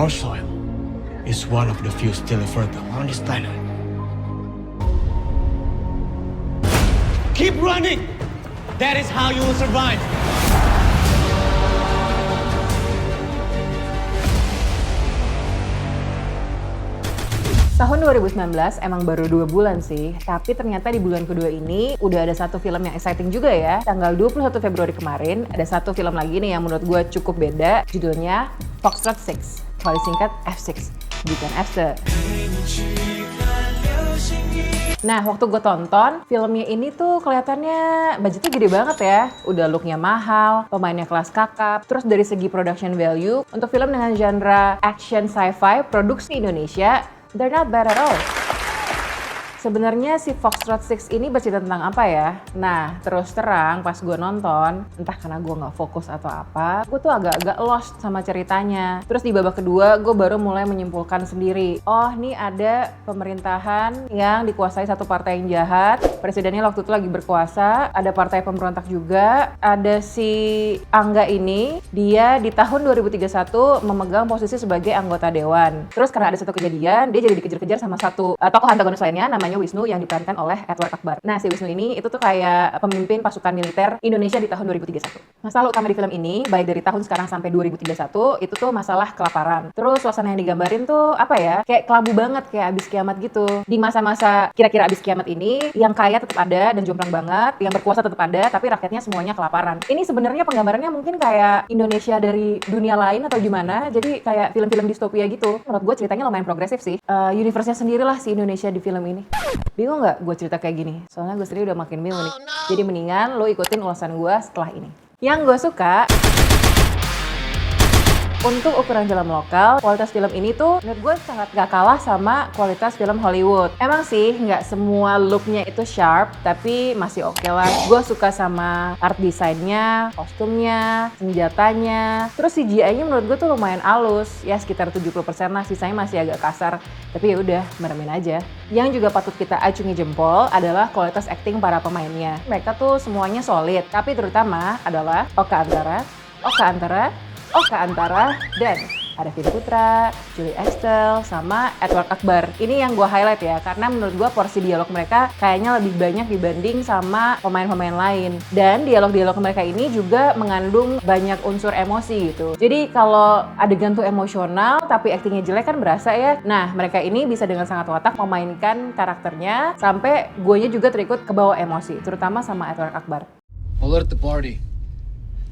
Our soil is one of the few still fertile on this planet. Keep running! That is how you will survive. Tahun 2019 emang baru 2 bulan sih, tapi ternyata di bulan kedua ini udah ada satu film yang exciting juga ya. Tanggal 21 Februari kemarin ada satu film lagi nih yang menurut gue cukup beda, judulnya Foxtrot 6, kalau disingkat F6, bukan F7. Nah, waktu gue tonton, filmnya ini tuh kelihatannya budgetnya gede banget ya. Udah looknya mahal, pemainnya kelas kakap. Terus dari segi production value, untuk film dengan genre action sci-fi produksi Indonesia, they're not bad at all. Sebenarnya si Foxtrot 6 ini bercerita tentang apa ya? Nah, terus terang pas gue nonton, entah karena gue nggak fokus atau apa, gue tuh agak-agak lost sama ceritanya. Terus di babak kedua, gue baru mulai menyimpulkan sendiri. Oh, nih ada pemerintahan yang dikuasai satu partai yang jahat. Presidennya waktu itu lagi berkuasa. Ada partai pemberontak juga. Ada si Angga ini, dia di tahun 2031 memegang posisi sebagai anggota dewan. Terus karena ada satu kejadian, dia jadi dikejar-kejar sama satu tokoh antagonis lainnya, namanya Wisnu yang diperankan oleh Edward Akbar. Nah, si Wisnu ini itu tuh kayak pemimpin pasukan militer Indonesia di tahun 2031. Masalah utama di film ini, baik dari tahun sekarang sampai 2031, itu tuh masalah kelaparan. Terus suasana yang digambarin tuh apa ya? Kayak kelabu banget, kayak abis kiamat gitu. Di masa-masa kira-kira abis kiamat ini, yang kaya tetap ada dan jomplang banget, yang berkuasa tetap ada, tapi rakyatnya semuanya kelaparan. Ini sebenarnya penggambarannya mungkin kayak Indonesia dari dunia lain atau gimana, jadi kayak film-film distopia gitu. Menurut gue ceritanya lumayan progresif sih. Universe-nya sendirilah si Indonesia di film ini. Bingung nggak gue cerita kayak gini? Soalnya gue sendiri udah makin bingung nih. Jadi mendingan lo ikutin ulasan gue setelah ini. Yang gue suka, untuk ukuran film lokal, kualitas film ini tuh menurut gue sangat gak kalah sama kualitas film Hollywood. Emang sih gak semua looknya itu sharp, tapi masih oke lah. Gue suka sama art desainnya, kostumnya, senjatanya. Terus CGI-nya menurut gue tuh lumayan halus, ya sekitar 70% lah, sisanya masih agak kasar. Tapi ya udah, meremin aja. Yang juga patut kita acungi jempol adalah kualitas acting para pemainnya. Mereka tuh semuanya solid, tapi terutama adalah Oka Antara, dan ada Vin Putra, Julie Estelle, sama Edward Akbar. Ini yang gue highlight ya, karena menurut gue porsi dialog mereka kayaknya lebih banyak dibanding sama pemain-pemain lain. Dan dialog-dialog mereka ini juga mengandung banyak unsur emosi gitu. Jadi kalau adegan tuh emosional, tapi aktingnya jelek kan berasa ya. Nah, mereka ini bisa dengan sangat watak memainkan karakternya, sampai guenya juga terikut kebawa emosi, terutama sama Edward Akbar. Alert the party.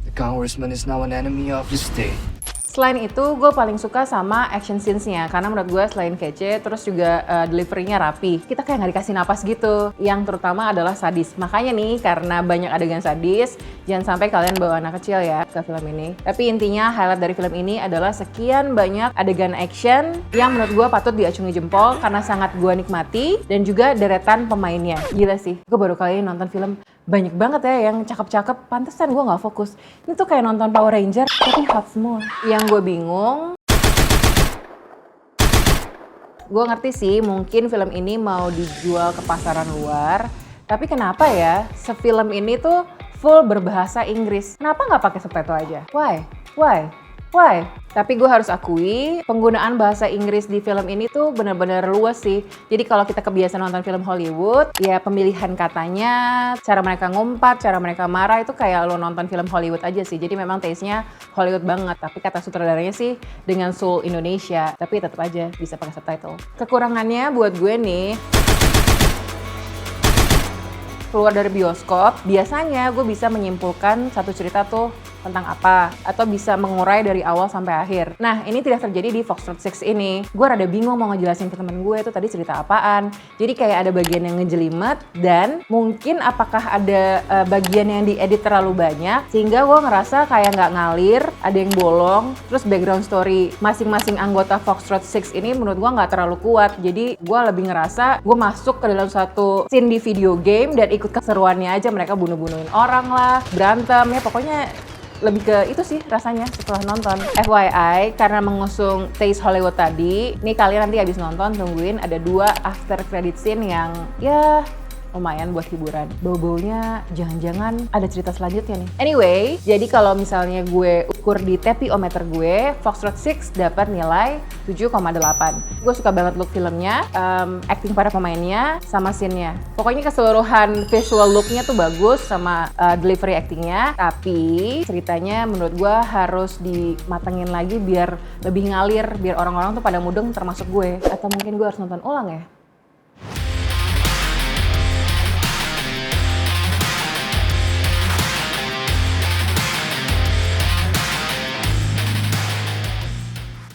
The congressman is now an enemy of the state. Selain itu, gue paling suka sama action scenes-nya, karena menurut gue selain kece, terus juga delivery-nya rapi. Kita kayak nggak dikasih napas gitu, yang terutama adalah sadis. Makanya nih, karena banyak adegan sadis, jangan sampai kalian bawa anak kecil ya ke film ini. Tapi intinya, highlight dari film ini adalah sekian banyak adegan action yang menurut gue patut diacungi jempol, karena sangat gue nikmati, dan juga deretan pemainnya. Gila sih, gue baru kali ini nonton film banyak banget ya yang cakep-cakep, pantesan gue nggak fokus. Ini tuh kayak nonton Power Ranger, tapi hot semua. Yang gue bingung, gue ngerti sih mungkin film ini mau dijual ke pasaran luar, tapi kenapa ya sefilm ini tuh full berbahasa Inggris? Kenapa nggak pakai subtitle aja? Why? Tapi gue harus akui, penggunaan bahasa Inggris di film ini tuh bener-bener luas sih. Jadi kalau kita kebiasaan nonton film Hollywood, ya pemilihan katanya, cara mereka ngumpat, cara mereka marah itu kayak lo nonton film Hollywood aja sih. Jadi memang taste-nya Hollywood banget. Tapi kata sutradaranya sih dengan soul Indonesia. Tapi tetap aja bisa pakai subtitle. Kekurangannya buat gue nih, keluar dari bioskop, biasanya gue bisa menyimpulkan satu cerita tuh tentang apa, atau bisa mengurai dari awal sampai akhir. Nah, ini tidak terjadi di Foxtrot 6 ini. Gue rada bingung mau ngejelasin ke temen gue itu tadi cerita apaan. Jadi kayak ada bagian yang ngejelimet, dan mungkin apakah ada bagian yang diedit terlalu banyak, sehingga gue ngerasa kayak nggak ngalir, ada yang bolong, terus background story masing-masing anggota Foxtrot 6 ini menurut gue nggak terlalu kuat. Jadi gue lebih ngerasa gue masuk ke dalam satu scene di video game dan ikut keseruannya aja, mereka bunuh-bunuhin orang lah, berantem, ya pokoknya lebih ke itu sih rasanya setelah nonton. FYI, karena mengusung taste Hollywood tadi, nih kalian nanti habis nonton tungguin ada 2 after credit scene yang ya lumayan buat hiburan. Bau-baunya jangan-jangan ada cerita selanjutnya nih. Anyway, jadi kalau misalnya gue ukur di tapiometer gue, Foxtrot 6 dapat nilai 7,8. Gue suka banget look filmnya, acting para pemainnya, sama scene-nya. Pokoknya keseluruhan visual look-nya tuh bagus sama delivery acting-nya. Tapi ceritanya menurut gue harus dimatengin lagi biar lebih ngalir, biar orang-orang tuh pada mudeng termasuk gue. Atau mungkin gue harus nonton ulang ya?